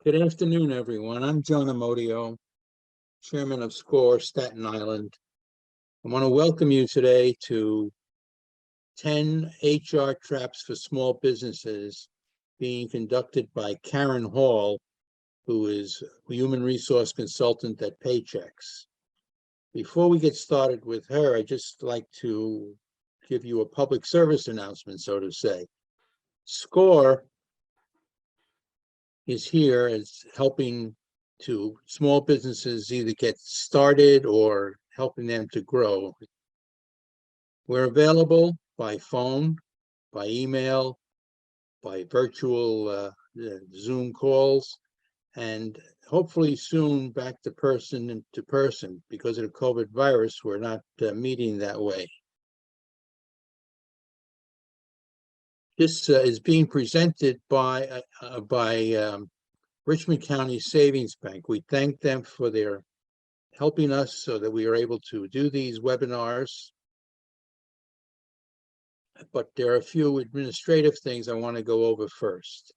Good afternoon, everyone. I'm John Amodio, Chairman of SCORE, Staten Island. I want to welcome you today to 10 HR Traps for Small Businesses being conducted by Karen Hall, who is a Human Resource Consultant at Paychex. Before we get started with her, I'd just like to give you a public service announcement, so to say. SCORE is here as helping to small businesses either get started or helping them to grow. We're available by phone, by email, by virtual Zoom calls, and hopefully soon back to person. Because of the COVID virus, we're not meeting that way. This is being presented by Richmond County Savings Bank. We thank them for their helping us so that we are able to do these webinars. But there are a few administrative things I want to go over first.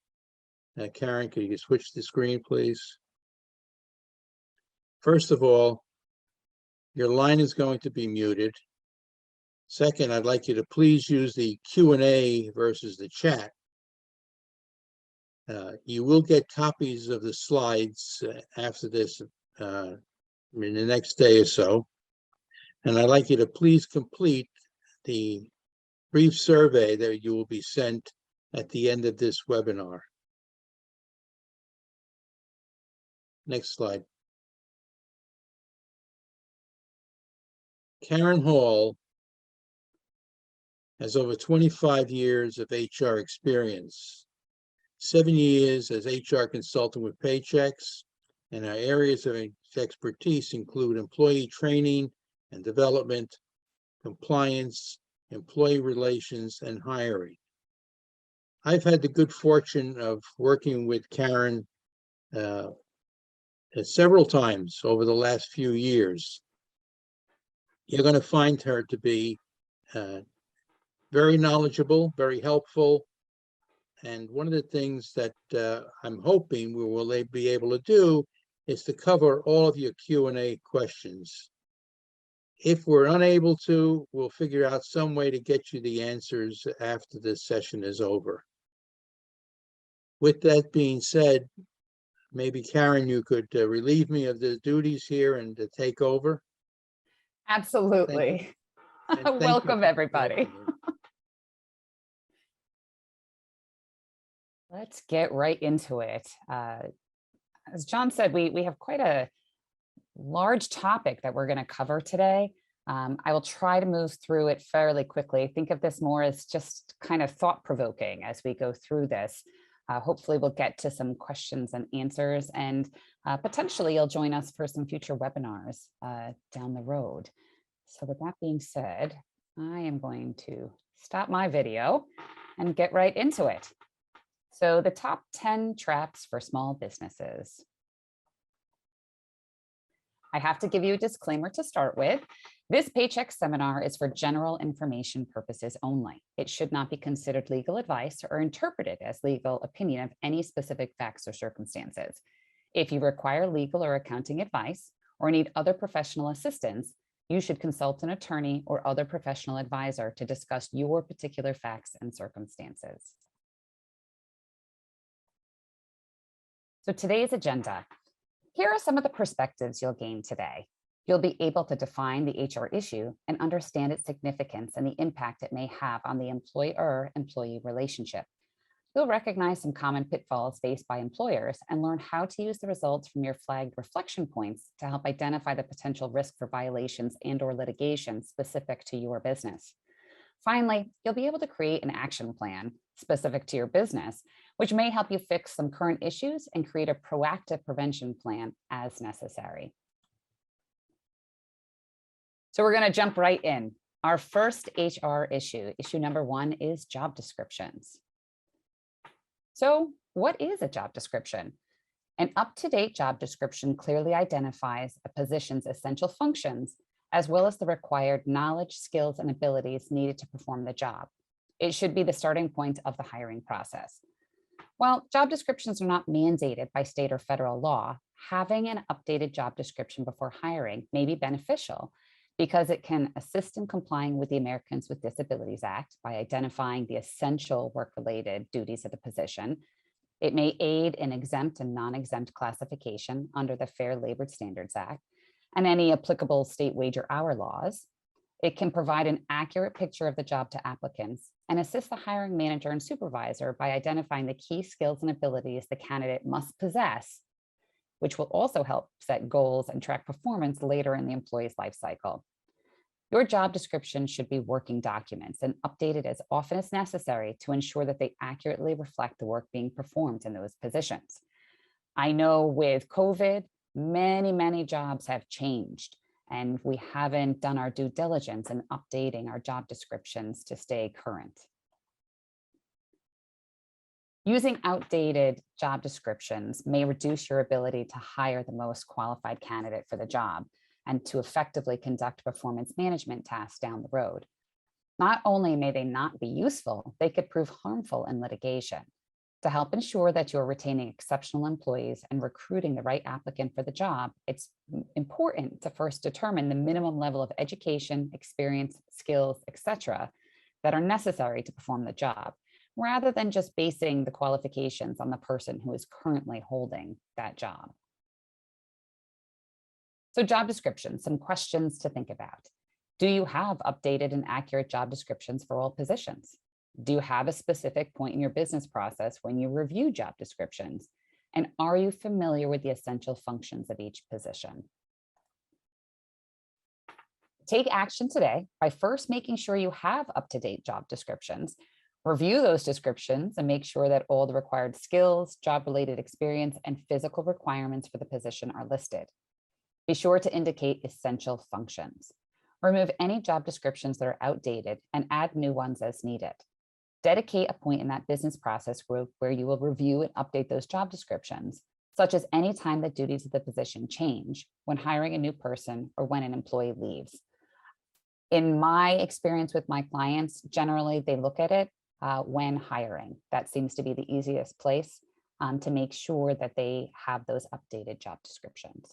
Karen, could you switch the screen, please? First of all, your line is going to be muted. Second, I'd like you to please use the Q&A versus the chat. You will get copies of the slides after this in the next day or so. And I'd like you to please complete the brief survey that you will be sent at the end of this webinar. Next slide. Karen Hall has over 25 years of HR experience, 7 years as HR consultant with Paychex, and our areas of expertise include employee training and development, compliance, employee relations, and hiring. I've had the good fortune of working with Karen several times over the last few years. You're going to find her to be very knowledgeable, very helpful. And one of the things that I'm hoping we will be able to do is to cover all of your Q&A questions. If we're unable to, we'll figure out some way to get you the answers after this session is over. With that being said, maybe Karen, you could relieve me of the duties here and take over. Absolutely. Welcome, everybody. Let's get right into it. As John said, we have quite a large topic that we're going to cover today. I will try to move through it fairly quickly. Think of this more as just kind of thought-provoking as we go through this. Hopefully we'll get to some questions and answers, and potentially you'll join us for some future webinars down the road. So with that being said, I am going to stop my video and get right into it. So the top 10 traps for small businesses. I have to give you a disclaimer to start with. This Paychex seminar is for general information purposes only. It should not be considered legal advice or interpreted as legal opinion of any specific facts or circumstances. If you require legal or accounting advice or need other professional assistance, you should consult an attorney or other professional advisor to discuss your particular facts and circumstances. So today's agenda. Here are some of the perspectives you'll gain today. You'll be able to define the HR issue and understand its significance and the impact it may have on the employer-employee relationship. You'll recognize some common pitfalls faced by employers and learn how to use the results from your flagged reflection points to help identify the potential risk for violations and/or litigation specific to your business. Finally, you'll be able to create an action plan specific to your business, which may help you fix some current issues and create a proactive prevention plan as necessary. So we're going to jump right in. Our first HR issue number 1, is job descriptions. So what is a job description? An up-to-date job description clearly identifies a position's essential functions, as well as the required knowledge, skills, and abilities needed to perform the job. It should be the starting point of the hiring process. While job descriptions are not mandated by state or federal law, having an updated job description before hiring may be beneficial because it can assist in complying with the Americans with Disabilities Act by identifying the essential work-related duties of the position. It may aid in exempt and non-exempt classification under the Fair Labor Standards Act and any applicable state wage or hour laws. It can provide an accurate picture of the job to applicants and assist the hiring manager and supervisor by identifying the key skills and abilities the candidate must possess, which will also help set goals and track performance later in the employee's life cycle. Your job description should be working documents and updated as often as necessary to ensure that they accurately reflect the work being performed in those positions. I know with COVID, many jobs have changed, and we haven't done our due diligence in updating our job descriptions to stay current. Using outdated job descriptions may reduce your ability to hire the most qualified candidate for the job and to effectively conduct performance management tasks down the road. Not only may they not be useful, they could prove harmful in litigation. To help ensure that you're retaining exceptional employees and recruiting the right applicant for the job, it's important to first determine the minimum level of education, experience, skills, etc., that are necessary to perform the job, rather than just basing the qualifications on the person who is currently holding that job. So job descriptions, some questions to think about. Do you have updated and accurate job descriptions for all positions? Do you have a specific point in your business process when you review job descriptions? And are you familiar with the essential functions of each position? Take action today by first making sure you have up-to-date job descriptions. Review those descriptions and make sure that all the required skills, job-related experience, and physical requirements for the position are listed. Be sure to indicate essential functions. Remove any job descriptions that are outdated and add new ones as needed. Dedicate a point in that business process where you will review and update those job descriptions, such as any time the duties of the position change, when hiring a new person, or when an employee leaves. In my experience with my clients, generally they look at it when hiring. That seems to be the easiest place to make sure that they have those updated job descriptions.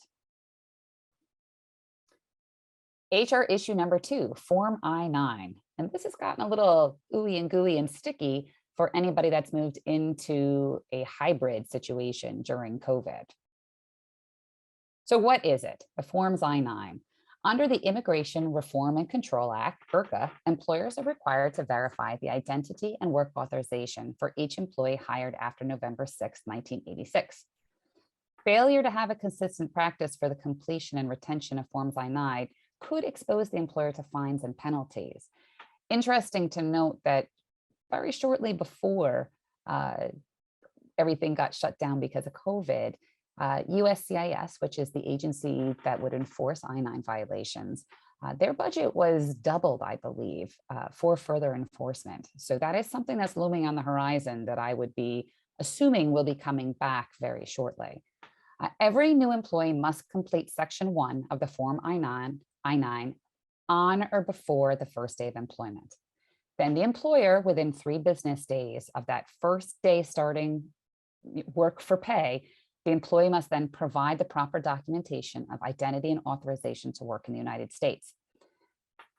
HR issue number 2, Form I-9. And this has gotten a little ooey and gooey and sticky for anybody that's moved into a hybrid situation during COVID. So what is it? The Forms I-9. Under the Immigration Reform and Control Act, IRCA, employers are required to verify the identity and work authorization for each employee hired after November 6, 1986. Failure to have a consistent practice for the completion and retention of Forms I-9 could expose the employer to fines and penalties. Interesting to note that very shortly before everything got shut down because of COVID, USCIS, which is the agency that would enforce I-9 violations, their budget was doubled, I believe, for further enforcement. So that is something that's looming on the horizon that I would be assuming will be coming back very shortly. Every new employee must complete Section 1 of the Form I-9 on or before the first day of employment. Then the employer, within 3 business days of that first day starting work for pay, the employee must then provide the proper documentation of identity and authorization to work in the United States.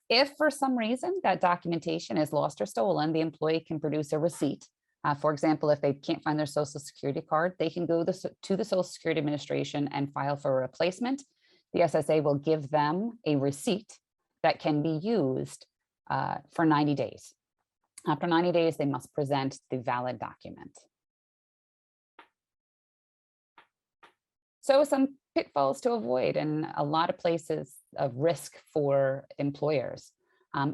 If for some reason that documentation is lost or stolen, the employee can produce a receipt. For example, if they can't find their Social Security card, they can go to the Social Security Administration and file for a replacement. The SSA will give them a receipt that can be used for 90 days. After 90 days, they must present the valid document. So some pitfalls to avoid in a lot of places of risk for employers.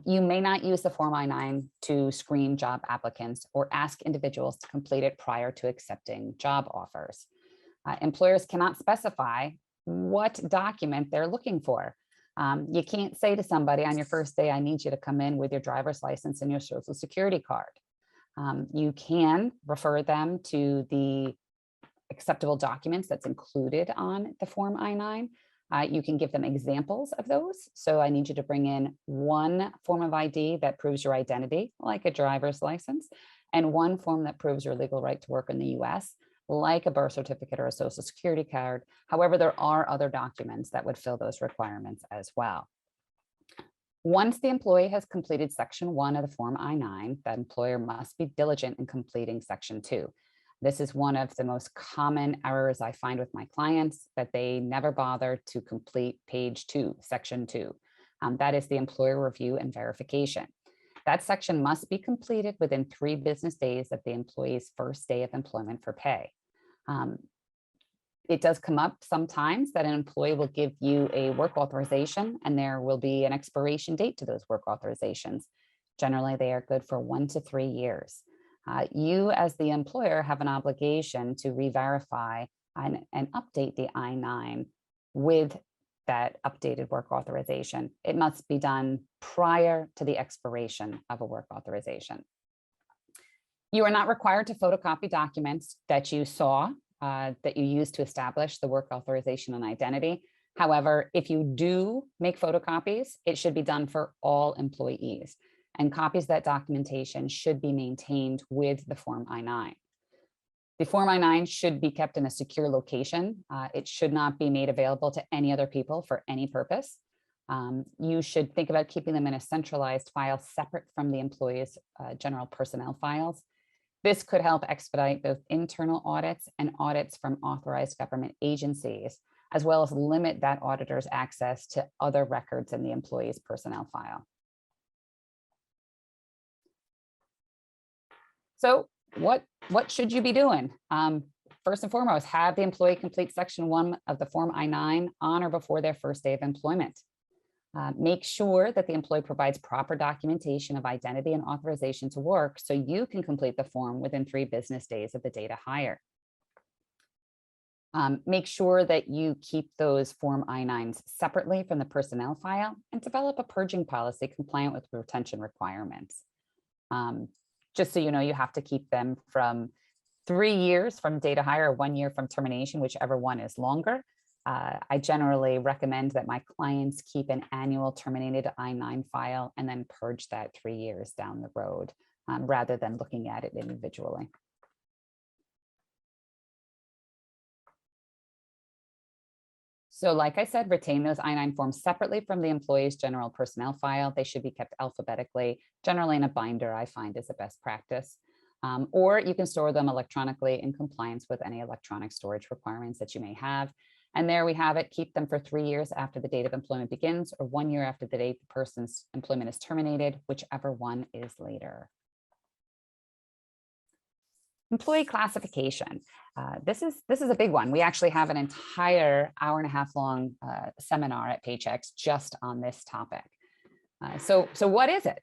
You may not use the Form I-9 to screen job applicants or ask individuals to complete it prior to accepting job offers. Employers cannot specify what document they're looking for. You can't say to somebody on your first day, I need you to come in with your driver's license and your Social Security card. You can refer them to the acceptable documents that's included on the Form I-9. You can give them examples of those. So I need you to bring in one form of ID that proves your identity, like a driver's license, and one form that proves your legal right to work in the US, like a birth certificate or a social security card. However, there are other documents that would fill those requirements as well. Once the employee has completed Section 1 of the Form I-9, that employer must be diligent in completing Section 2. This is one of the most common errors I find with my clients, that they never bother to complete page 2, Section 2. That is the employer review and verification. That section must be completed within 3 business days of the employee's first day of employment for pay. It does come up sometimes that an employee will give you a work authorization and there will be an expiration date to those work authorizations. Generally, they are good for 1 to 3 years. You as the employer have an obligation to re-verify and update the I-9 with that updated work authorization. It must be done prior to the expiration of a work authorization. You are not required to photocopy documents that you saw that you use to establish the work authorization and identity. However, if you do make photocopies, it should be done for all employees, and copies of that documentation should be maintained with the Form I-9. The Form I-9 should be kept in a secure location. It should not be made available to any other people for any purpose. You should think about keeping them in a centralized file separate from the employee's general personnel files. This could help expedite both internal audits and audits from authorized government agencies, as well as limit that auditor's access to other records in the employee's personnel file. So what should you be doing? First and foremost, have the employee complete Section 1 of the Form I-9 on or before their first day of employment. Make sure that the employee provides proper documentation of identity and authorization to work so you can complete the form within 3 business days of the date of hire. Make sure that you keep those Form I-9s separately from the personnel file and develop a purging policy compliant with retention requirements. Just so you know, you have to keep them from 3 years from date of hire or 1 year from termination, whichever one is longer. I generally recommend that my clients keep an annual terminated I-9 file and then purge that 3 years down the road, rather than looking at it individually. So like I said, retain those I-9 forms separately from the employee's general personnel file. They should be kept alphabetically, generally in a binder, I find is the best practice. Or you can store them electronically in compliance with any electronic storage requirements that you may have. And there we have it. Keep them for 3 years after the date of employment begins, or 1 year after the date the person's employment is terminated, whichever one is later. Employee classification. This is a big one. We actually have an entire hour-and-a-half long seminar at Paychex just on this topic. So what is it?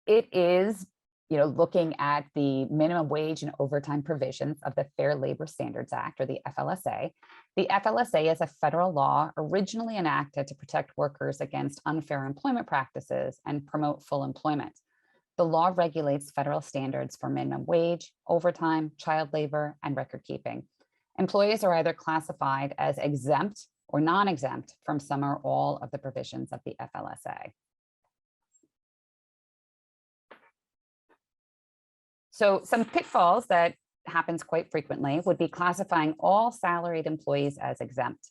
It is, looking at the minimum wage and overtime provisions of the Fair Labor Standards Act, or the FLSA. The FLSA is a federal law originally enacted to protect workers against unfair employment practices and promote full employment. The law regulates federal standards for minimum wage, overtime, child labor, and record keeping. Employees are either classified as exempt or non-exempt from some or all of the provisions of the FLSA. So some pitfalls that happens quite frequently would be classifying all salaried employees as exempt.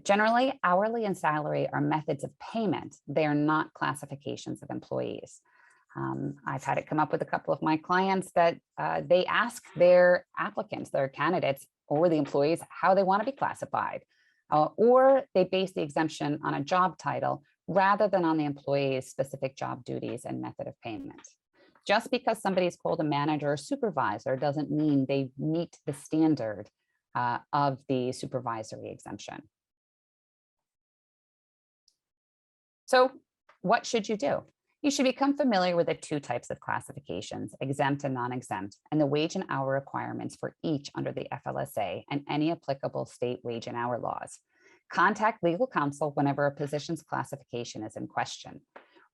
Generally, hourly and salary are methods of payment. They are not classifications of employees. I've had it come up with a couple of my clients that they ask their applicants, their candidates, or the employees how they want to be classified, or they base the exemption on a job title rather than on the employee's specific job duties and method of payment. Just because somebody is called a manager or supervisor doesn't mean they meet the standard of the supervisory exemption. So what should you do? You should become familiar with the 2 types of classifications, exempt and non-exempt, and the wage and hour requirements for each under the FLSA and any applicable state wage and hour laws. Contact legal counsel whenever a position's classification is in question.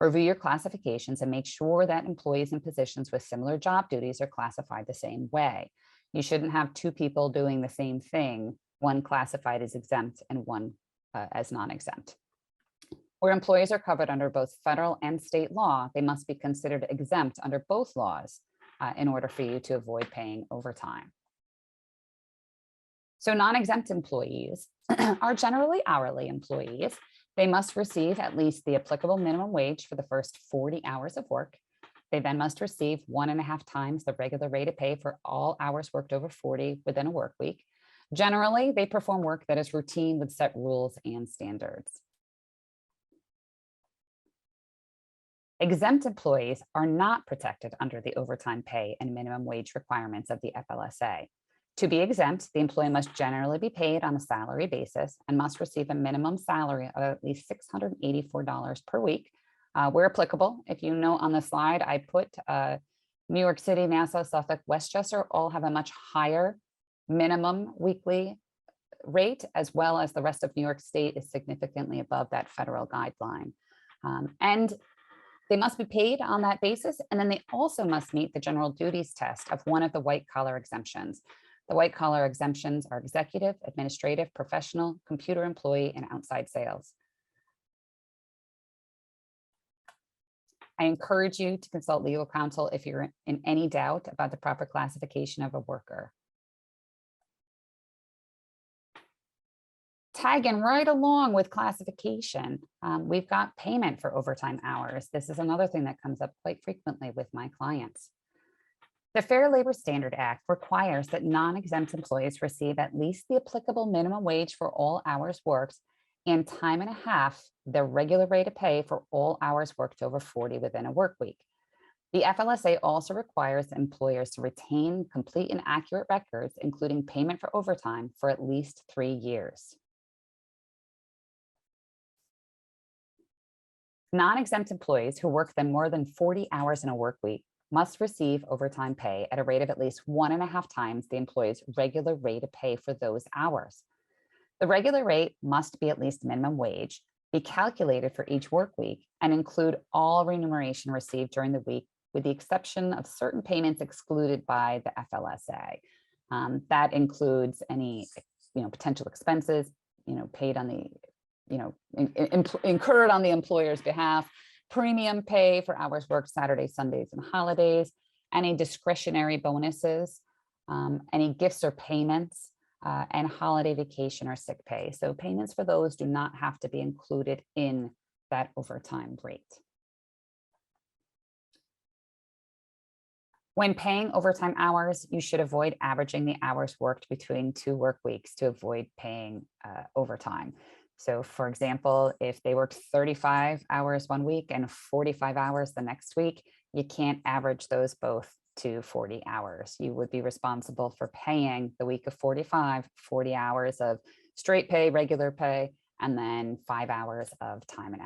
Review your classifications and make sure that employees in positions with similar job duties are classified the same way. You shouldn't have 2 people doing the same thing, one classified as exempt and one as non-exempt. Where employees are covered under both federal and state law, they must be considered exempt under both laws in order for you to avoid paying overtime. So non-exempt employees are generally hourly employees. They must receive at least the applicable minimum wage for the first 40 hours of work. They then must receive 1.5 times the regular rate of pay for all hours worked over 40 within a work week. Generally, they perform work that is routine with set rules and standards. Exempt employees are not protected under the overtime pay and minimum wage requirements of the FLSA. To be exempt, the employee must generally be paid on a salary basis and must receive a minimum salary of at least $684 per week. Where applicable, if you note on the slide, I put New York City, Nassau, Suffolk, Westchester all have a much higher minimum weekly rate, as well as the rest of New York State is significantly above that federal guideline. And they must be paid on that basis, and then they also must meet the general duties test of one of the white collar exemptions. The white collar exemptions are executive, administrative, professional, computer employee, and outside sales. I encourage you to consult legal counsel if you're in any doubt about the proper classification of a worker. Tagging right along with classification, we've got payment for overtime hours. This is another thing that comes up quite frequently with my clients. The Fair Labor Standard Act requires that non-exempt employees receive at least the applicable minimum wage for all hours worked and time and a half the regular rate of pay for all hours worked over 40 within a work week. The FLSA also requires employers to retain complete and accurate records, including payment for overtime, for at least 3 years. Non-exempt employees who work then more than 40 hours in a work week must receive overtime pay at a rate of at least 1.5 times the employee's regular rate of pay for those hours. The regular rate must be at least minimum wage, be calculated for each work week, and include all remuneration received during the week, with the exception of certain payments excluded by the FLSA. That includes any potential expenses paid on the incurred on the employer's behalf, premium pay for hours worked Saturdays, Sundays, and holidays, any discretionary bonuses, any gifts or payments, and holiday vacation or sick pay. So payments for those do not have to be included in that overtime rate. When paying overtime hours, you should avoid averaging the hours worked between 2 work weeks to avoid paying overtime. So for example, if they worked 35 hours one week and 45 hours the next week, you can't average those both to 40 hours. You would be responsible for paying the week of 45, 40 hours of straight pay, regular pay, and then 5 hours of time and a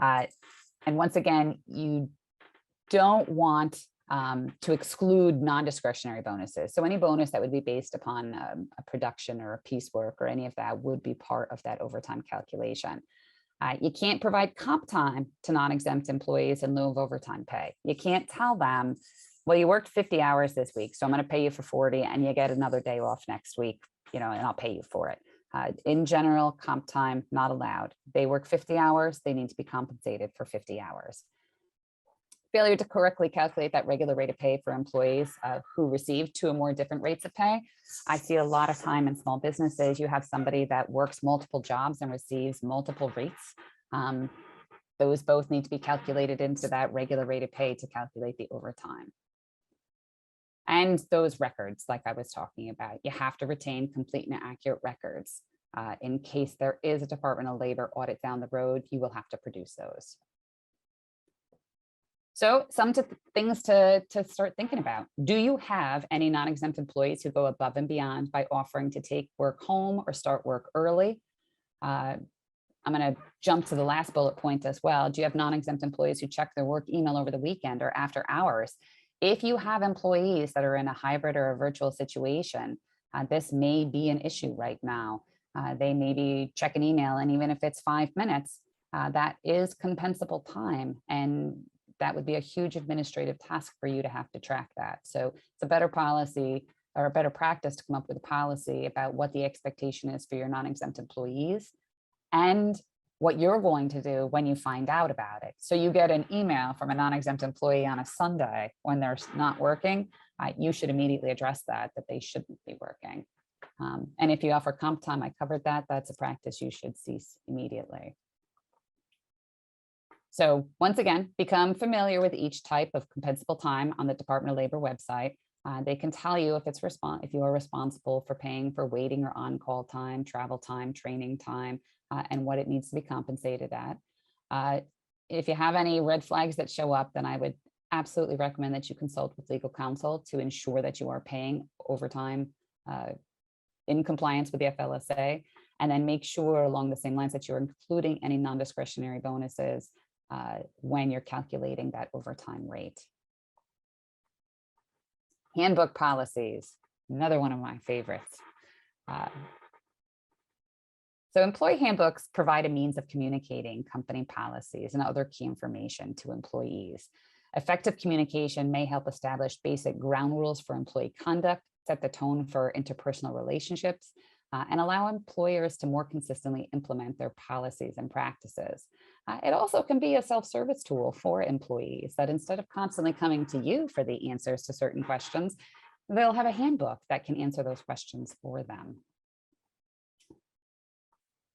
half. And once again, you don't want to exclude non-discretionary bonuses. So any bonus that would be based upon a production or a piecework or any of that would be part of that overtime calculation. You can't provide comp time to non-exempt employees in lieu of overtime pay. You can't tell them, well, you worked 50 hours this week, so I'm going to pay you for 40 and you get another day off next week, and I'll pay you for it. In general, comp time not allowed. They work 50 hours, they need to be compensated for 50 hours. Failure to correctly calculate that regular rate of pay for employees who receive 2 or more different rates of pay. I see a lot of time in small businesses, you have somebody that works multiple jobs and receives multiple rates. Those both need to be calculated into that regular rate of pay to calculate the overtime. And those records, like I was talking about, you have to retain complete and accurate records. In case there is a Department of Labor audit down the road, you will have to produce those. So some things to start thinking about. Do you have any non-exempt employees who go above and beyond by offering to take work home or start work early? I'm going to jump to the last bullet point as well. Do you have non-exempt employees who check their work email over the weekend or after hours? If you have employees that are in a hybrid or a virtual situation, this may be an issue right now. They may be checking email, and even if it's 5 minutes, that is compensable time, and that would be a huge administrative task for you to have to track that. So it's a better policy or a better practice to come up with a policy about what the expectation is for your non-exempt employees, and what you're going to do when you find out about it. So you get an email from a non-exempt employee on a Sunday when they're not working, you should immediately address that they shouldn't be working. And if you offer comp time, I covered that, that's a practice you should cease immediately. So once again, become familiar with each type of compensable time on the Department of Labor website. They can tell you if you are responsible for paying for waiting or on-call time, travel time, training time, and what it needs to be compensated at. If you have any red flags that show up, then I would absolutely recommend that you consult with legal counsel to ensure that you are paying overtime in compliance with the FLSA, and then make sure along the same lines that you're including any non-discretionary bonuses when you're calculating that overtime rate. Handbook policies, another one of my favorites. So employee handbooks provide a means of communicating company policies and other key information to employees. Effective communication may help establish basic ground rules for employee conduct, set the tone for interpersonal relationships, and allow employers to more consistently implement their policies and practices. It also can be a self-service tool for employees that instead of constantly coming to you for the answers to certain questions, they'll have a handbook that can answer those questions for them.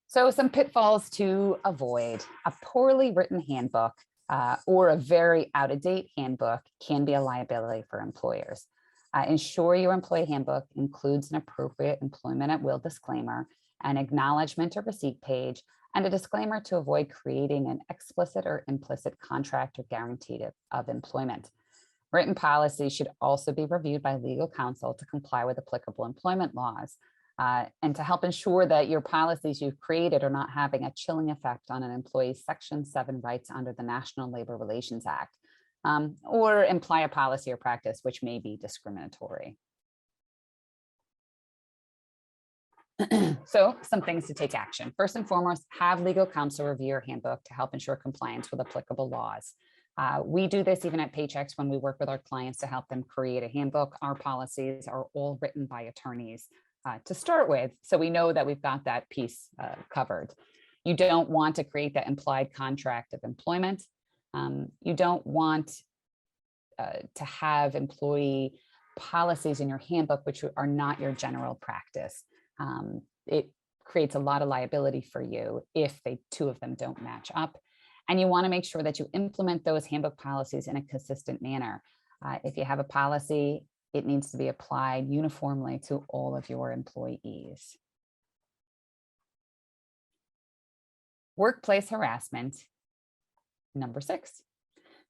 So some pitfalls to avoid. A poorly written handbook or a very out-of-date handbook can be a liability for employers. Ensure your employee handbook includes an appropriate employment at will disclaimer, an acknowledgement or receipt page, and a disclaimer to avoid creating an explicit or implicit contract or guarantee of employment. Written policies should also be reviewed by legal counsel to comply with applicable employment laws, and to help ensure that your policies you've created are not having a chilling effect on an employee's Section 7 rights under the National Labor Relations Act, or imply a policy or practice which may be discriminatory. So some things to take action. First and foremost, have legal counsel review your handbook to help ensure compliance with applicable laws. We do this even at Paychecks when we work with our clients to help them create a handbook. Our policies are all written by attorneys to start with, so we know that we've got that piece covered. You don't want to create that implied contract of employment. You don't want to have employee policies in your handbook which are not your general practice. It creates a lot of liability for you if two of them don't match up. And you want to make sure that you implement those handbook policies in a consistent manner. If you have a policy, it needs to be applied uniformly to all of your employees. Workplace harassment, number 6.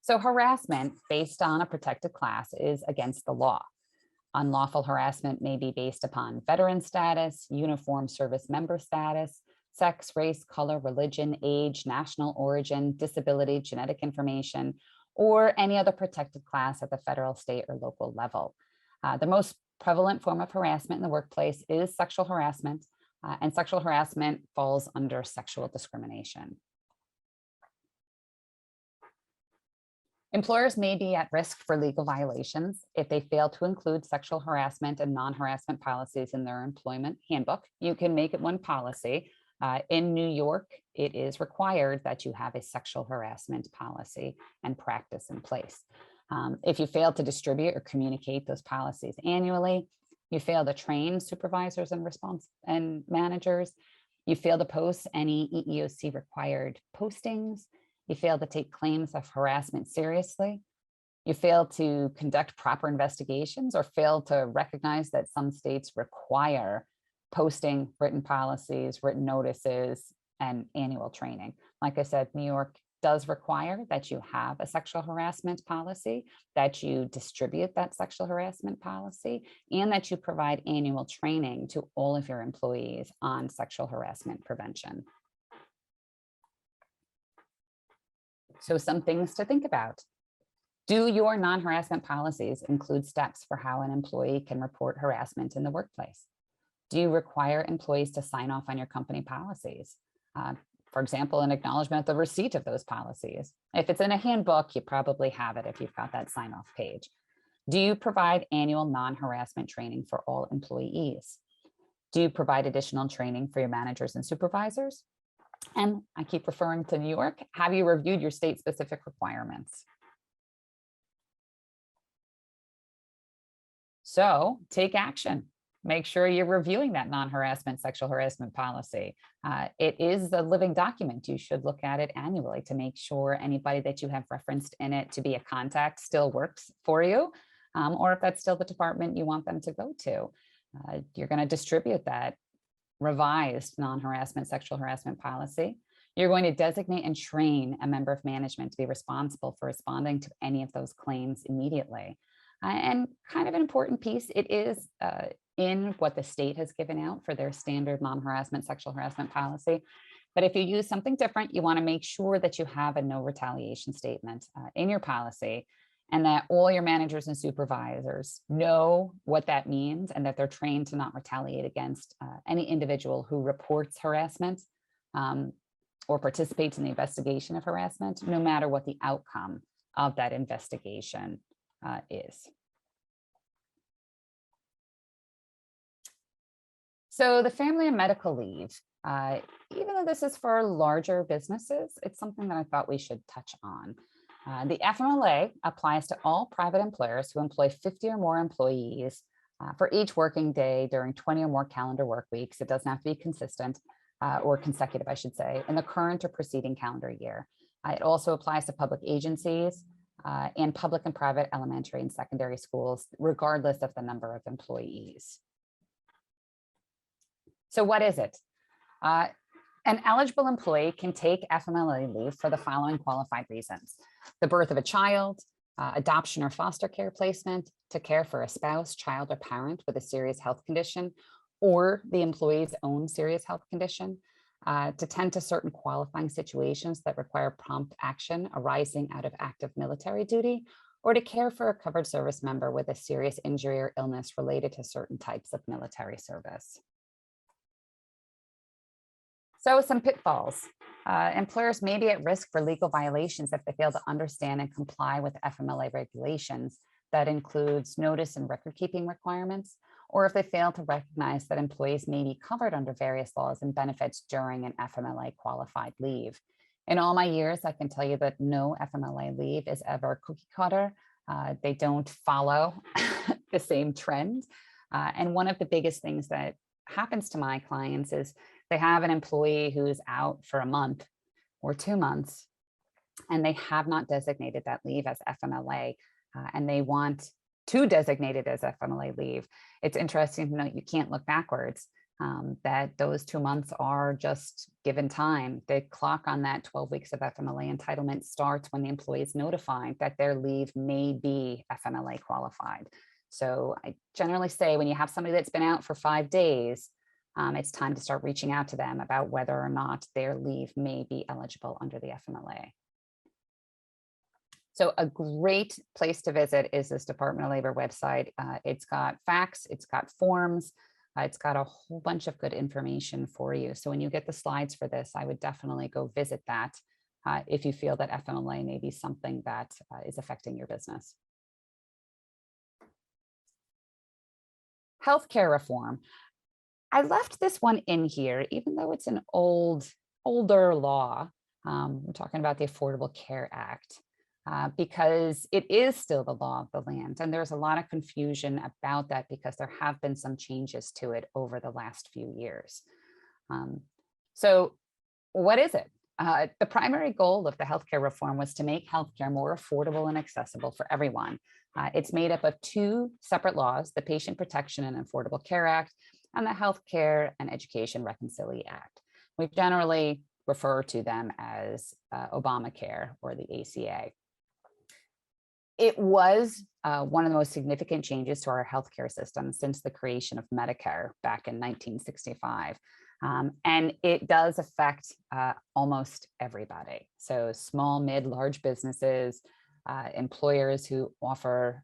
So harassment based on a protected class is against the law. Unlawful harassment may be based upon veteran status, uniform service member status, sex, race, color, religion, age, national origin, disability, genetic information, or any other protected class at the federal, state, or local level. The most prevalent form of harassment in the workplace is sexual harassment, and sexual harassment falls under sexual discrimination. Employers may be at risk for legal violations if they fail to include sexual harassment and non-harassment policies in their employment handbook. You can make it one policy. In New York, it is required that you have a sexual harassment policy and practice in place. If you fail to distribute or communicate those policies annually, you fail to train supervisors and managers, you fail to post any EEOC required postings, you fail to take claims of harassment seriously, you fail to conduct proper investigations, or fail to recognize that some states require posting written policies, written notices, and annual training. Like I said, New York does require that you have a sexual harassment policy, that you distribute that sexual harassment policy, and that you provide annual training to all of your employees on sexual harassment prevention. So some things to think about. Do your non-harassment policies include steps for how an employee can report harassment in the workplace? Do you require employees to sign off on your company policies? For example, an acknowledgement of the receipt of those policies. If it's in a handbook, you probably have it if you've got that sign-off page. Do you provide annual non-harassment training for all employees? Do you provide additional training for your managers and supervisors? And I keep referring to New York. Have you reviewed your state-specific requirements? So take action. Make sure you're reviewing that non-harassment sexual harassment policy. It is a living document. You should look at it annually to make sure anybody that you have referenced in it to be a contact still works for you, or if that's still the department you want them to go to. You're going to distribute that revised non-harassment sexual harassment policy. You're going to designate and train a member of management to be responsible for responding to any of those claims immediately. And kind of an important piece, it is in what the state has given out for their standard non-harassment sexual harassment policy. But if you use something different, you want to make sure that you have a no retaliation statement in your policy, and that all your managers and supervisors know what that means and that they're trained to not retaliate against any individual who reports harassment or participates in the investigation of harassment, no matter what the outcome of that investigation is. So the family and medical leave, even though this is for larger businesses, it's something that I thought we should touch on. The Fmla applies to all private employers who employ 50 or more employees for each working day during 20 or more calendar work weeks. It doesn't have to be consistent or consecutive, I should say, in the current or preceding calendar year. It also applies to public agencies and public and private elementary and secondary schools, regardless of the number of employees. So what is it? An eligible employee can take FMLA leave for the following qualified reasons: the birth of a child, adoption or foster care placement, to care for a spouse, child, or parent with a serious health condition, or the employee's own serious health condition, to tend to certain qualifying situations that require prompt action arising out of active military duty, or to care for a covered service member with a serious injury or illness related to certain types of military service. So some pitfalls. Employers may be at risk for legal violations if they fail to understand and comply with FMLA regulations. That includes notice and record keeping requirements, or if they fail to recognize that employees may be covered under various laws and benefits during an FMLA qualified leave. In all my years, I can tell you that no FMLA leave is ever cookie cutter. They don't follow the same trend. And one of the biggest things that happens to my clients is they have an employee who's out for a month or 2 months, and they have not designated that leave as FMLA, and they want to designate it as FMLA leave. It's interesting to note you can't look backwards, that those 2 months are just given time. The clock on that 12 weeks of FMLA entitlement starts when the employee is notified that their leave may be FMLA qualified. So I generally say when you have somebody that's been out for 5 days, it's time to start reaching out to them about whether or not their leave may be eligible under the FMLA. So a great place to visit is this Department of Labor website. It's got facts, it's got forms, it's got a whole bunch of good information for you. So when you get the slides for this, I would definitely go visit that if you feel that FMLA may be something that is affecting your business. Healthcare reform. I left this one in here, even though it's an older law. We're talking about the Affordable Care Act, because it is still the law of the land. And there's a lot of confusion about that because there have been some changes to it over the last few years. So what is it? The primary goal of the healthcare reform was to make healthcare more affordable and accessible for everyone. It's made up of 2 separate laws, the Patient Protection and Affordable Care Act, and the Healthcare and Education Reconciliation Act. We generally refer to them as Obamacare or the ACA. It was one of the most significant changes to our healthcare system since the creation of Medicare back in 1965. And it does affect almost everybody. So small, mid, large businesses, employers who offer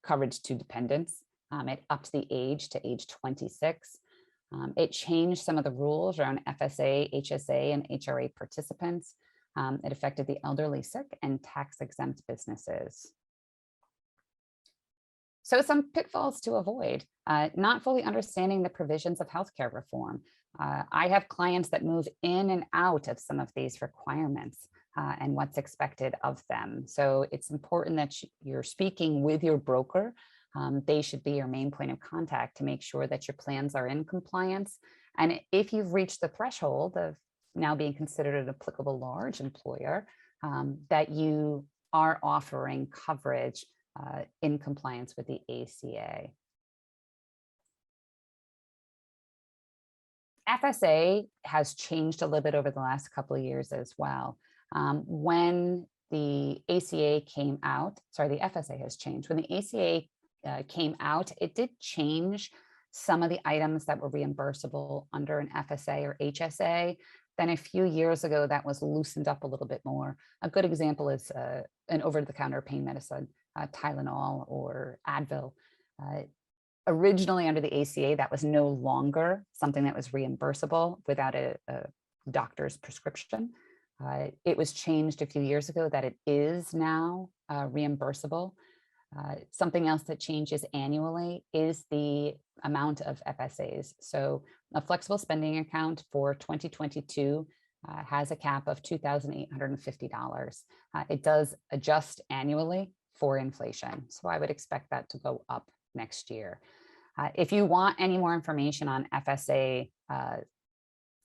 coverage to dependents. It upped the age to age 26. It changed some of the rules around FSA, HSA, and HRA participants. It affected the elderly, sick, and tax-exempt businesses. So some pitfalls to avoid, not fully understanding the provisions of healthcare reform. I have clients that move in and out of some of these requirements and what's expected of them. So it's important that you're speaking with your broker. They should be your main point of contact to make sure that your plans are in compliance. And if you've reached the threshold of now being considered an applicable large employer, that you are offering coverage in compliance with the ACA. FSA has changed a little bit over the last couple of years as well. When the ACA came out, sorry, the FSA has changed. When the ACA came out, it did change some of the items that were reimbursable under an FSA or HSA. Then a few years ago, that was loosened up a little bit more. A good example is an over-the-counter pain medicine, Tylenol or Advil. Originally under the ACA, that was no longer something that was reimbursable without a doctor's prescription. It was changed a few years ago that it is now reimbursable. Something else that changes annually is the amount of FSAs. So a flexible spending account for 2022 has a cap of $2,850. It does adjust annually for inflation. So I would expect that to go up next year. If you want any more information on FSA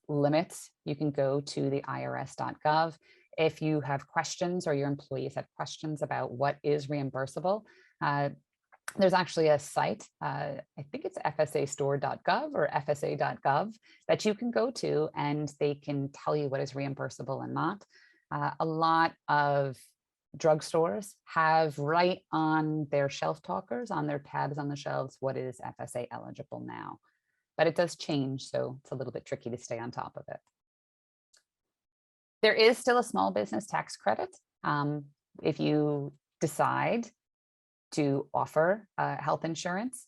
limits, you can go to the irs.gov. If you have questions or your employees have questions about what is reimbursable, there's actually a site, I think it's fsastore.gov or fsa.gov, that you can go to and they can tell you what is reimbursable and not. A lot of drugstores have right on their shelf talkers, on their tabs on the shelves, what is FSA eligible now. But it does change, so it's a little bit tricky to stay on top of it. There is still a small business tax credit. If you decide to offer health insurance,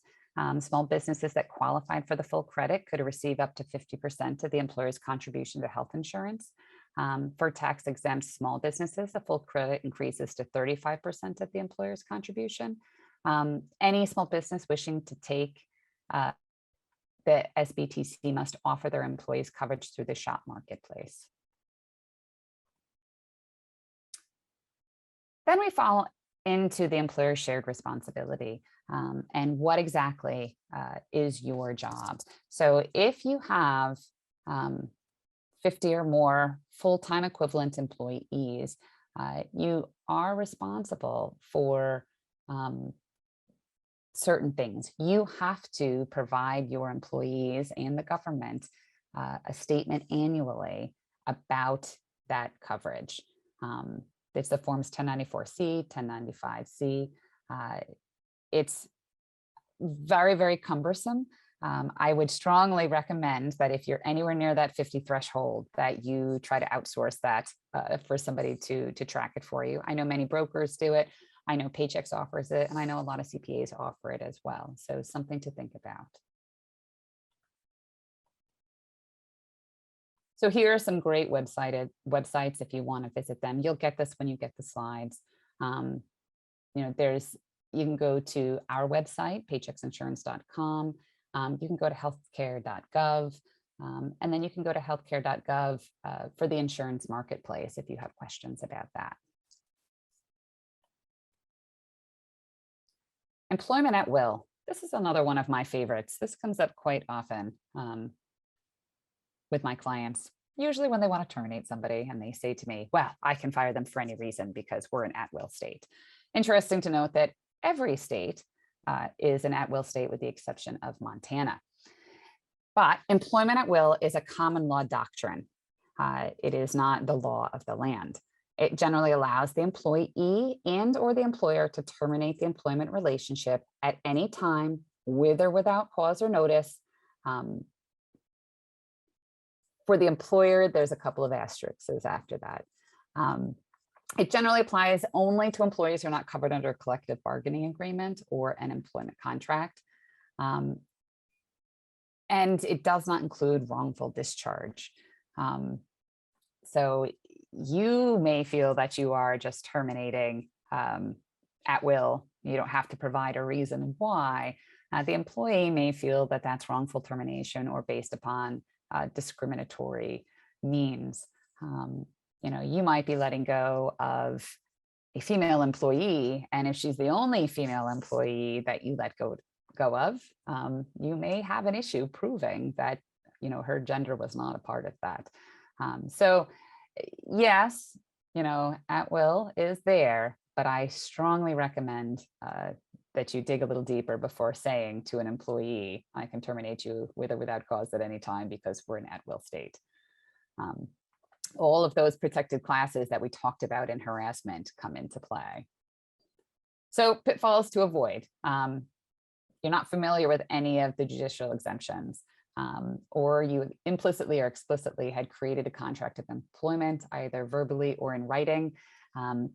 small businesses that qualified for the full credit could receive up to 50% of the employer's contribution to health insurance. For tax exempt small businesses, the full credit increases to 35% of the employer's contribution. Any small business wishing to take the SBTC must offer their employees coverage through the shop marketplace. Then we fall into the employer shared responsibility and what exactly is your job. So if you have 50 or more full-time equivalent employees, you are responsible for certain things. You have to provide your employees and the government a statement annually about that coverage. It's the forms 1094C, 1095C. It's very, very cumbersome. I would strongly recommend that if you're anywhere near that 50 threshold, that you try to outsource that for somebody to track it for you. I know many brokers do it. I know Paychex offers it, and I know a lot of CPAs offer it as well. So something to think about. So here are some great websites if you want to visit them. You'll get this when you get the slides. You know, you can go to our website, paychexinsurance.com. You can go to healthcare.gov, and then you can go to healthcare.gov for the insurance marketplace if you have questions about that. Employment at will. This is another one of my favorites. This comes up quite often with my clients, usually when they want to terminate somebody and they say to me, well, I can fire them for any reason because we're an at-will state. Interesting to note that every state is an at-will state with the exception of Montana. But employment at will is a common law doctrine. It is not the law of the land. It generally allows the employee and or the employer to terminate the employment relationship at any time with or without cause or notice. For the employer, there's a couple of asterisks after that. It generally applies only to employees who are not covered under a collective bargaining agreement or an employment contract. And it does not include wrongful discharge. So you may feel that you are just terminating at will you don't have to provide a reason why, the employee may feel that that's wrongful termination or based upon discriminatory means. You might be letting go of a female employee, and if she's the only female employee that you let go of, you may have an issue proving that her gender was not a part of that. So yes, at will is there, but I strongly recommend that you dig a little deeper before saying to an employee, I can terminate you with or without cause at any time because we're an at-will state. All of those protected classes that we talked about in harassment come into play. So pitfalls to avoid. You're not familiar with any of the judicial exemptions, or you implicitly or explicitly had created a contract of employment, either verbally or in writing.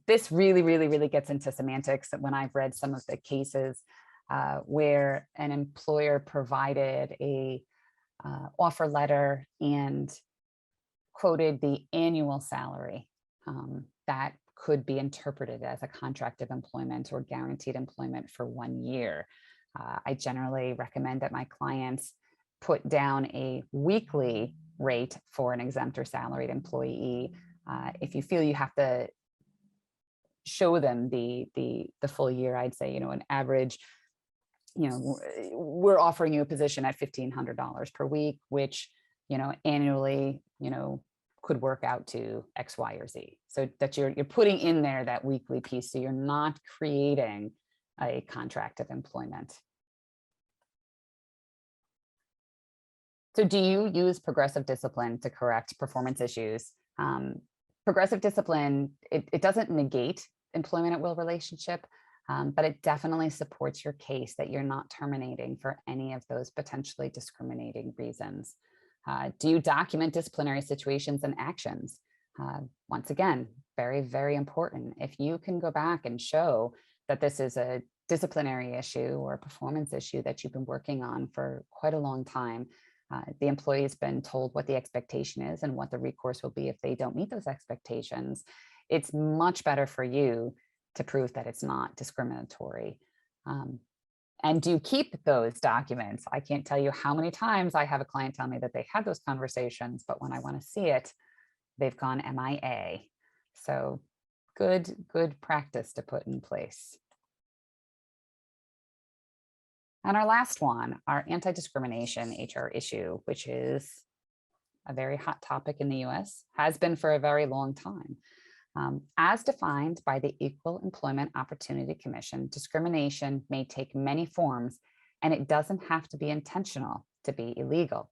This really gets into semantics. When I've read some of the cases where an employer provided a offer letter and quoted the annual salary, that could be interpreted as a contract of employment or guaranteed employment for 1 year. I generally recommend that my clients put down a weekly rate for an exempt or salaried employee. If you feel you have to show them the full year, I'd say, an average, we're offering you a position at $1,500 per week, which, annually, could work out to X, Y, or Z. So that you're putting in there that weekly piece. So you're not creating a contract of employment. So do you use progressive discipline to correct performance issues? Progressive discipline, it doesn't negate employment at will relationship, but it definitely supports your case that you're not terminating for any of those potentially discriminating reasons. Do you document disciplinary situations and actions? Once again, very important. If you can go back and show that this is a disciplinary issue or a performance issue that you've been working on for quite a long time, the employee's been told what the expectation is and what the recourse will be if they don't meet those expectations, it's much better for you to prove that it's not discriminatory. And do you keep those documents? I can't tell you how many times I have a client tell me that they had those conversations, but when I want to see it, they've gone MIA. So good practice to put in place. And our last one, our anti-discrimination HR issue, which is a very hot topic in the US, has been for a very long time. As defined by the Equal Employment Opportunity Commission, discrimination may take many forms, and it doesn't have to be intentional to be illegal.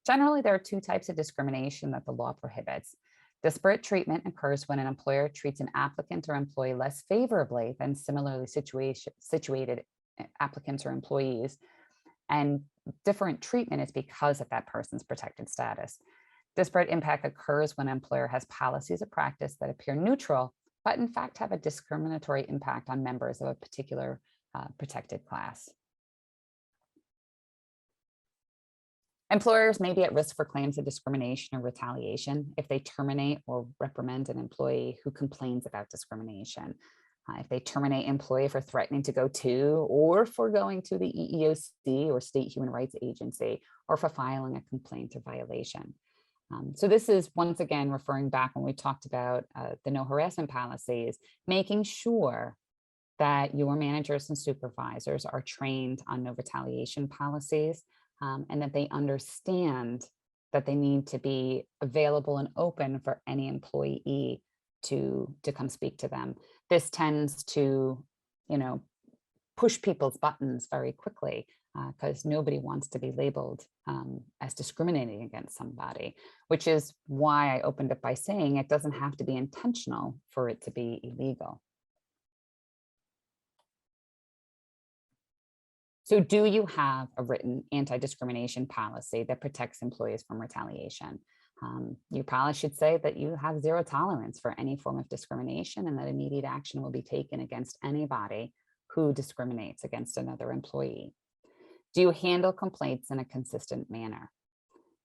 Generally, there are two types of discrimination that the law prohibits. Disparate treatment occurs when an employer treats an applicant or employee less favorably than similarly situated applicants or employees, and different treatment is because of that person's protected status. Disparate impact occurs when an employer has policies of practice that appear neutral, but in fact have a discriminatory impact on members of a particular protected class. Employers may be at risk for claims of discrimination or retaliation if they terminate or reprimand an employee who complains about discrimination. If they terminate an employee for threatening to go to or for going to the EEOC or State Human Rights Agency, or for filing a complaint or violation. So this is, once again, referring back when we talked about the no harassment policies, making sure that your managers and supervisors are trained on no retaliation policies, and that they understand that they need to be available and open for any employee to come speak to them. This tends to, push people's buttons very quickly because nobody wants to be labeled as discriminating against somebody, which is why I opened up by saying it doesn't have to be intentional for it to be illegal. So do you have a written anti-discrimination policy that protects employees from retaliation? Your policy should say that you have zero tolerance for any form of discrimination and that immediate action will be taken against anybody who discriminates against another employee. Do you handle complaints in a consistent manner?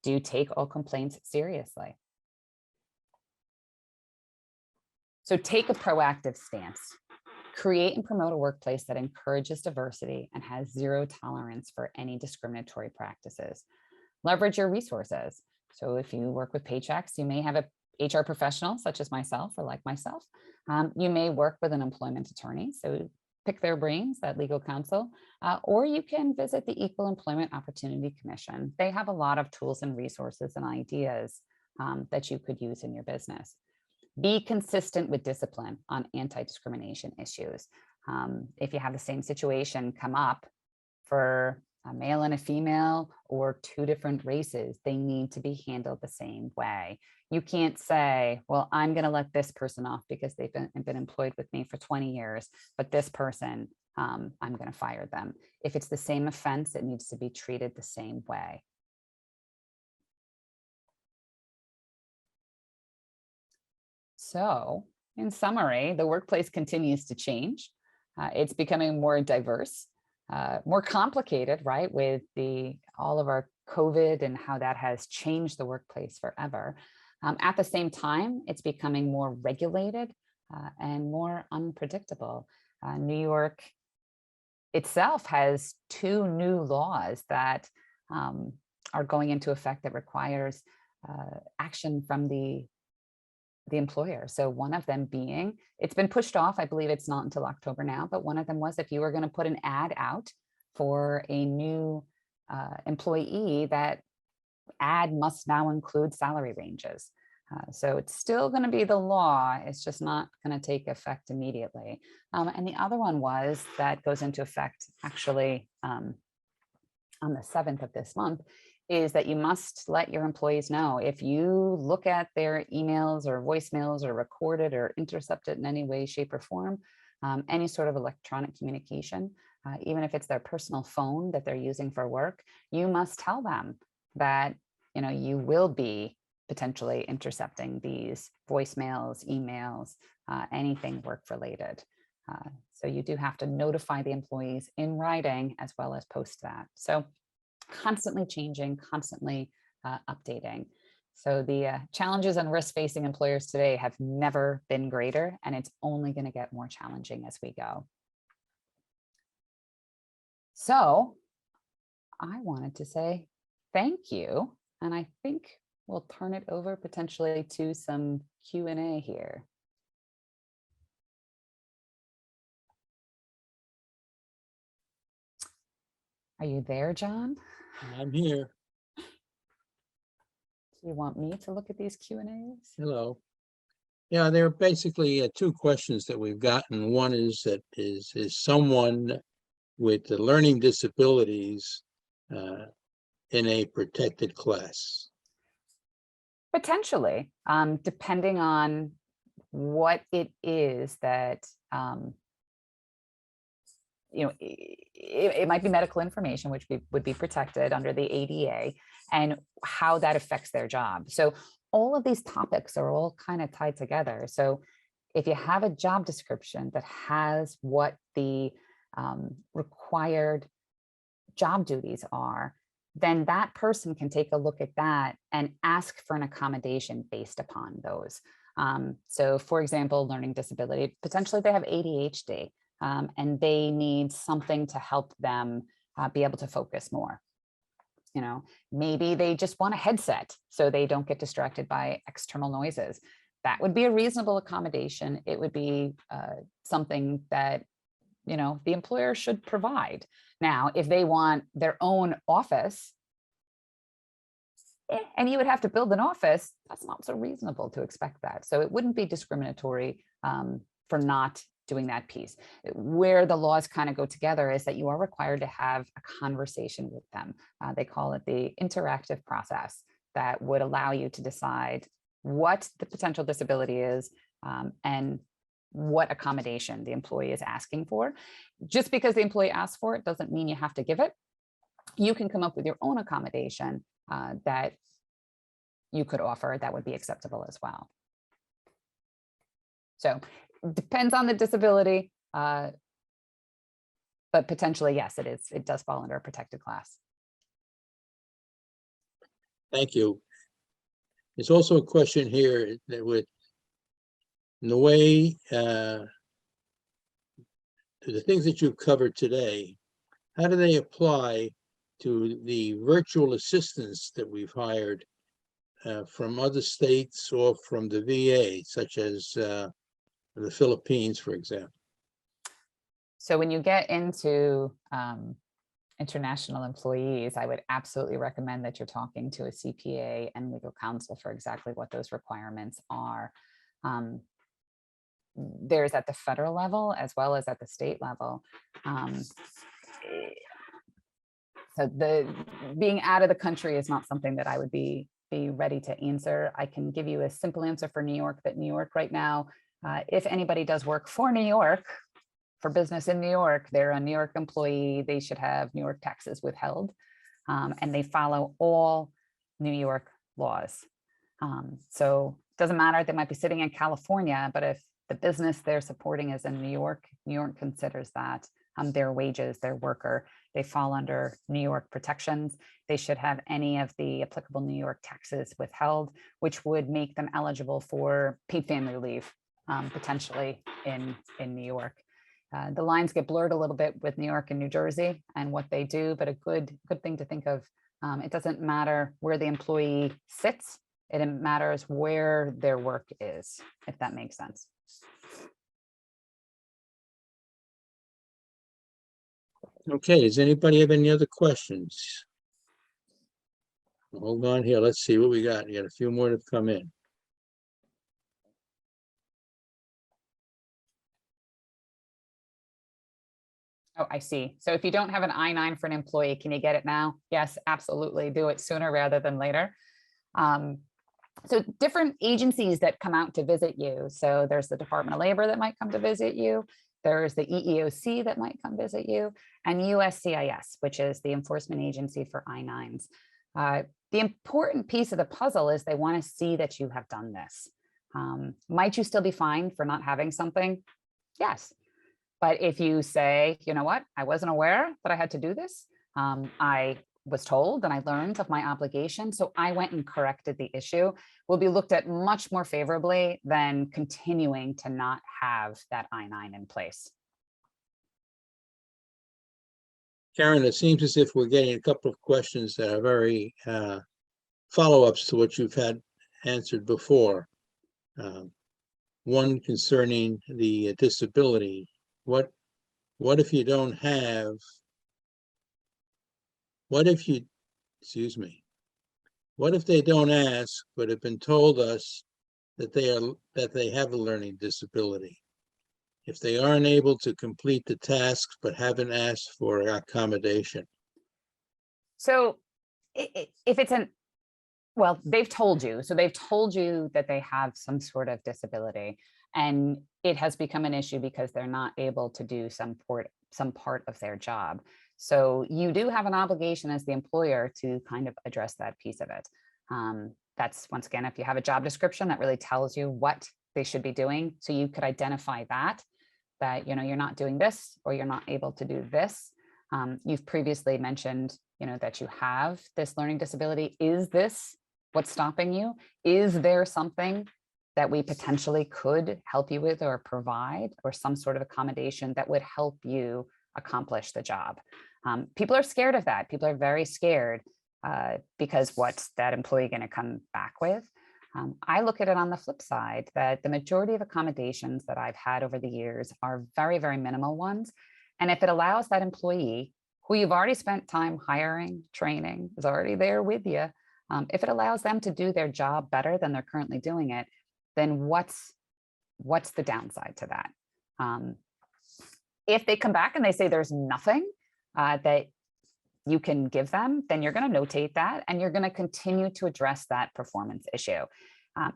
Do you take all complaints seriously? So take a proactive stance. Create and promote a workplace that encourages diversity and has zero tolerance for any discriminatory practices. Leverage your resources. So if you work with paychecks, you may have a HR professional such as myself or like myself. You may work with an employment attorney, so pick their brains, that legal counsel, or you can visit the Equal Employment Opportunity Commission. They have a lot of tools and resources and ideas that you could use in your business. Be consistent with discipline on anti-discrimination issues. If you have the same situation come up for a male and a female or two different races, they need to be handled the same way. You can't say, well, I'm going to let this person off because they've been employed with me for 20 years, but this person, I'm going to fire them. If it's the same offense, it needs to be treated the same way. So, in summary, the workplace continues to change. It's becoming more diverse, more complicated, right, with all of our COVID and how that has changed the workplace forever. At the same time, it's becoming more regulated and more unpredictable. New York itself has 2 new laws that are going into effect that requires action from the employer. So one of them being, it's been pushed off, I believe it's not until October now, but one of them was if you were going to put an ad out for a new employee, that ad must now include salary ranges. So it's still going to be the law, it's just not going to take effect immediately. And the other one was that goes into effect actually on the 7th of this month, is that you must let your employees know if you look at their emails or voicemails or record it or intercept it in any way, shape, or form, any sort of electronic communication, even if it's their personal phone that they're using for work, you must tell them that, you know, you will be potentially intercepting these voicemails, emails, anything work related. So you do have to notify the employees in writing as well as post that. So constantly changing, constantly updating. So the challenges and risks facing employers today have never been greater, and it's only going to get more challenging as we go. So I wanted to say thank you, and I think we'll turn it over potentially to some Q&A here. Are you there, John? I'm here. Do you want me to look at these Q&As? Hello. Yeah, there are basically 2 questions that we've gotten. One is that is someone with the learning disabilities in a protected class? Potentially, depending on what it is that, you know, it might be medical information, which would be protected under the ADA, and how that affects their job. So all of these topics are all kind of tied together. So if you have a job description that has what the required job duties are, then that person can take a look at that and ask for an accommodation based upon those. So for example, learning disability, potentially they have ADHD and they need something to help them be able to focus more. You know, maybe they just want a headset so they don't get distracted by external noises. That would be a reasonable accommodation. It would be something that, you know, the employer should provide. Now, if they want their own office, and you would have to build an office, that's not so reasonable to expect that. So it wouldn't be discriminatory for not doing that piece. Where the laws kind of go together is that you are required to have a conversation with them. They call it the interactive process that would allow you to decide what the potential disability is and what accommodation the employee is asking for. Just because the employee asks for it doesn't mean you have to give it. You can come up with your own accommodation that you could offer that would be acceptable as well. So it depends on the disability, but potentially, yes, it does fall under a protected class. Thank you. There's also a question here that with the way the things that you've covered today, how do they apply to the virtual assistants that we've hired from other states or from the VA, such as the Philippines, for example? So when you get into international employees, I would absolutely recommend that you're talking to a CPA and legal counsel for exactly what those requirements are. There's at the federal level as well as at the state level. So the being out of the country is not something that I would be ready to answer. I can give you a simple answer for New York, that New York right now, if anybody does work for New York, for business in New York, they're a New York employee, they should have New York taxes withheld, and they follow all New York laws. So it doesn't matter, they might be sitting in California, but if the business they're supporting is in New York considers that their wages, their worker, they fall under New York protections. They should have any of the applicable New York taxes withheld, which would make them eligible for paid family leave, potentially in New York. The lines get blurred a little bit with New York and New Jersey and what they do, but a good thing to think of, it doesn't matter where the employee sits, it matters where their work is, if that makes sense. Okay, does anybody have any other questions? Hold on here, let's see what we got. You got a few more to come in. Oh, I see. So if you don't have an I-9 for an employee, can you get it now? Yes, absolutely. Do it sooner rather than later. So different agencies that come out to visit you. So there's the Department of Labor that might come to visit you. There's the EEOC that might come visit you, and USCIS, which is the enforcement agency for I-9s. The important piece of the puzzle is they want to see that you have done this. Might you still be fined for not having something? Yes. But if you say, you know what, I wasn't aware that I had to do this. I was told and I learned of my obligation, so I went and corrected the issue, will be looked at much more favorably than continuing to not have that I-9 in place. Karen, it seems as if we're getting a couple of questions that are very follow-ups to what you've had answered before. One concerning the disability. What if you don't have, what if you, excuse me, what if they don't ask, but have been told us that they have a learning disability? If they aren't able to complete the tasks, but haven't asked for accommodation? So if it's well, they've told you, so they've told you that they have some sort of disability, and it has become an issue because they're not able to do some part of their job. So you do have an obligation as the employer to kind of address that piece of it. That's, once again, if you have a job description that really tells you what they should be doing, so you could identify that you know, you're not doing this or you're not able to do this. You've previously mentioned, you know, that you have this learning disability. Is this what's stopping you? Is there something that we potentially could help you with or provide, or some sort of accommodation that would help you accomplish the job? People are scared of that. People are very scared because what's that employee going to come back with? I look at it on the flip side, that the majority of accommodations that I've had over the years are very, very minimal ones. And if it allows that employee who you've already spent time hiring, training, is already there with you, if it allows them to do their job better than they're currently doing it, then what's the downside to that? If they come back and they say there's nothing that you can give them, then you're going to notate that and you're going to continue to address that performance issue.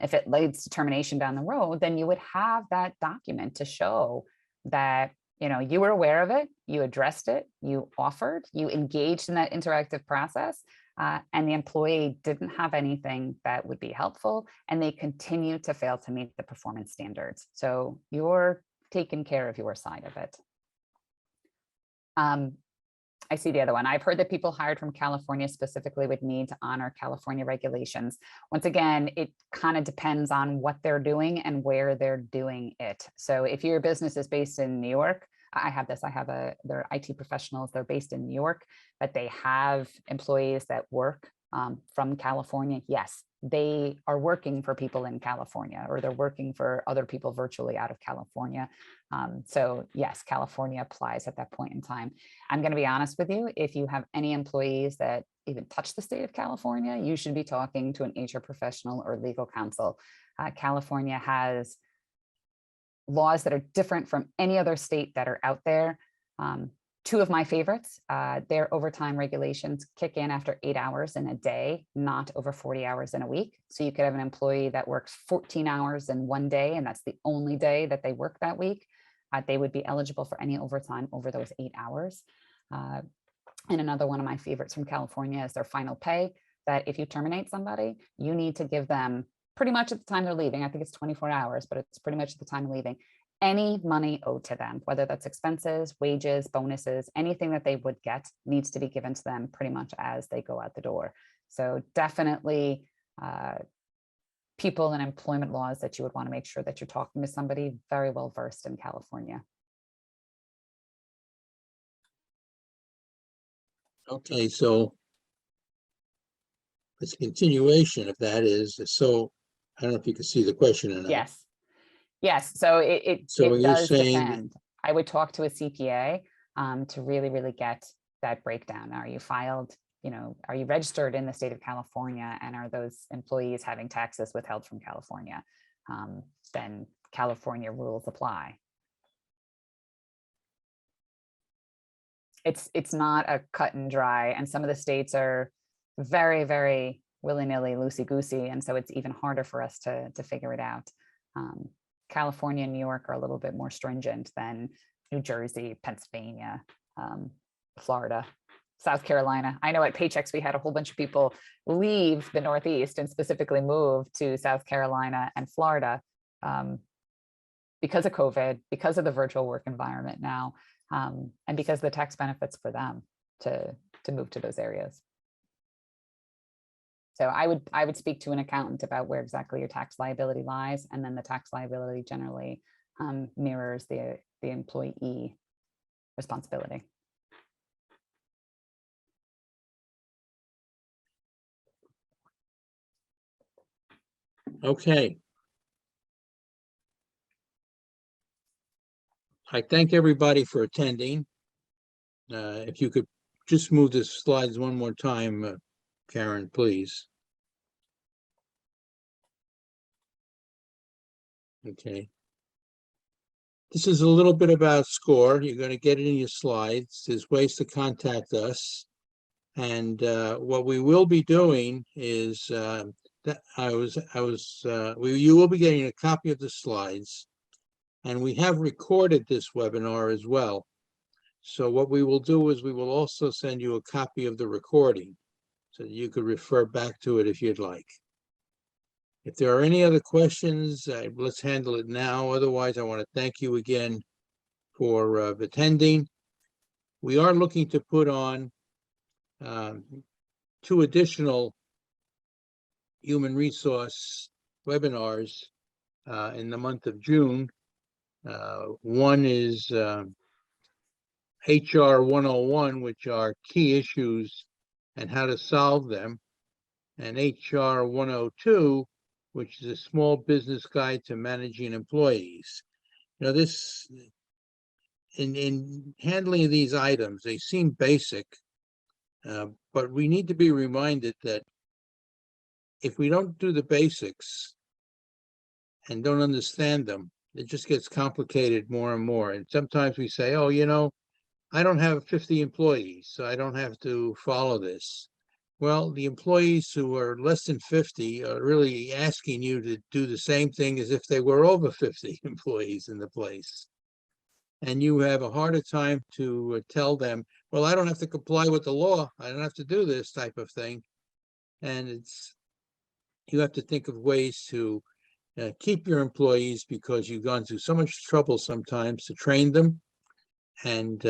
If it leads to termination down the road, then you would have that document to show that, you know, you were aware of it, you addressed it, you offered, you engaged in that interactive process, and the employee didn't have anything that would be helpful, and they continue to fail to meet the performance standards. So you're taking care of your side of it. I see the other one. I've heard that people hired from California specifically would need to honor California regulations. Once again, it kind of depends on what they're doing and where they're doing it. So if your business is based in New York, I have this, they're IT professionals, they're based in New York, but they have employees that work from California. Yes, they are working for people in California, or they're working for other people virtually out of California. So yes, California applies at that point in time. I'm going to be honest with you, if you have any employees that even touch the state of California, you should be talking to an HR professional or legal counsel. California has laws that are different from any other state that are out there. Two of my favorites, their overtime regulations kick in after 8 hours in a day, not over 40 hours in a week. So you could have an employee that works 14 hours in one day, and that's the only day that they work that week. They would be eligible for any overtime over those 8 hours. And another one of my favorites from California is their final pay, that if you terminate somebody, you need to give them pretty much at the time they're leaving. I think it's 24 hours, but it's pretty much at the time of leaving, any money owed to them, whether that's expenses, wages, bonuses, anything that they would get needs to be given to them pretty much as they go out the door. So definitely people and employment laws that you would want to make sure that you're talking to somebody very well versed in California. Okay, so this continuation of that is, so I don't know if you can see the question or not. Yes. Yes. So it So you're does saying, depend. I would talk to a CPA to really get that breakdown. Are you filed, are you registered in the state of California, and are those employees having taxes withheld from California? Then California rules apply. It's not a cut and dry, and some of the states are very willy-nilly, loosey-goosey, and so it's even harder for us to figure it out. California and New York are a little bit more stringent than New Jersey, Pennsylvania, Florida, South Carolina. I know at Paychecks, we had a whole bunch of people leave the Northeast and specifically move to South Carolina and Florida because of COVID, because of the virtual work environment now, and because of the tax benefits for them to move to those areas. So I would speak to an accountant about where exactly your tax liability lies, and then the tax liability generally mirrors the employee responsibility. okay. I thank everybody for attending. If you could just move the slides one more time, Karen, please. Okay. This is a little bit about SCORE. You're going to get it in your slides. There's ways to contact us. And what we will be doing is that you will be getting a copy of the slides, and we have recorded this webinar as well. So what we will do is we will also send you a copy of the recording so that you could refer back to it if you'd like. If there are any other questions, let's handle it now. Otherwise, I want to thank you again for attending. We are looking to put on 2 additional human resource webinars in the month of June. One is HR 101, which are key issues and how to solve them, and HR 102, which is a small business guide to managing employees. This in handling these items, they seem basic, but we need to be reminded that if we don't do the basics and don't understand them, it just gets complicated more and more. And sometimes we say, oh, I don't have 50 employees, so I don't have to follow this. Well, the employees who are less than 50 are really asking you to do the same thing as if they were over 50 employees in the place. And you have a harder time to tell them, well, I don't have to comply with the law. I don't have to do this type of thing. And you have to think of ways to keep your employees, because you've gone through so much trouble sometimes to train them, and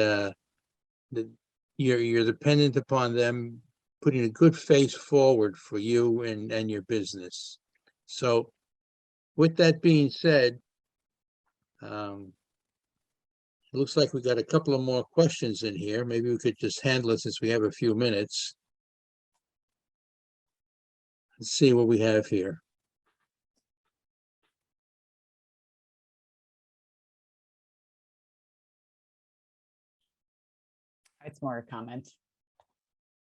you're dependent upon them putting a good face forward for you and your business. So with that being said, looks like we got a couple of more questions in here. Maybe we could just handle it since we have a few minutes. Let's see what we have here. It's more a comment.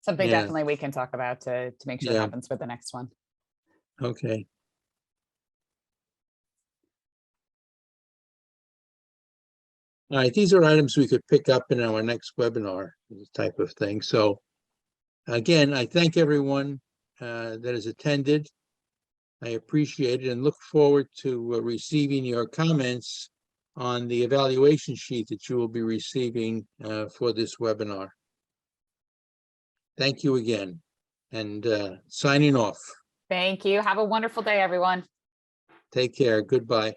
Something Yeah. definitely we can talk about to make sure it Yeah. happens for the next one. Okay. All right, these are items we could pick up in our next webinar, this type of thing. So again, I thank everyone that has attended. I appreciate it and look forward to receiving your comments on the evaluation sheet that you will be receiving for this webinar. Thank you again, and signing off. Thank you. Have a wonderful day, everyone. Take care. Goodbye.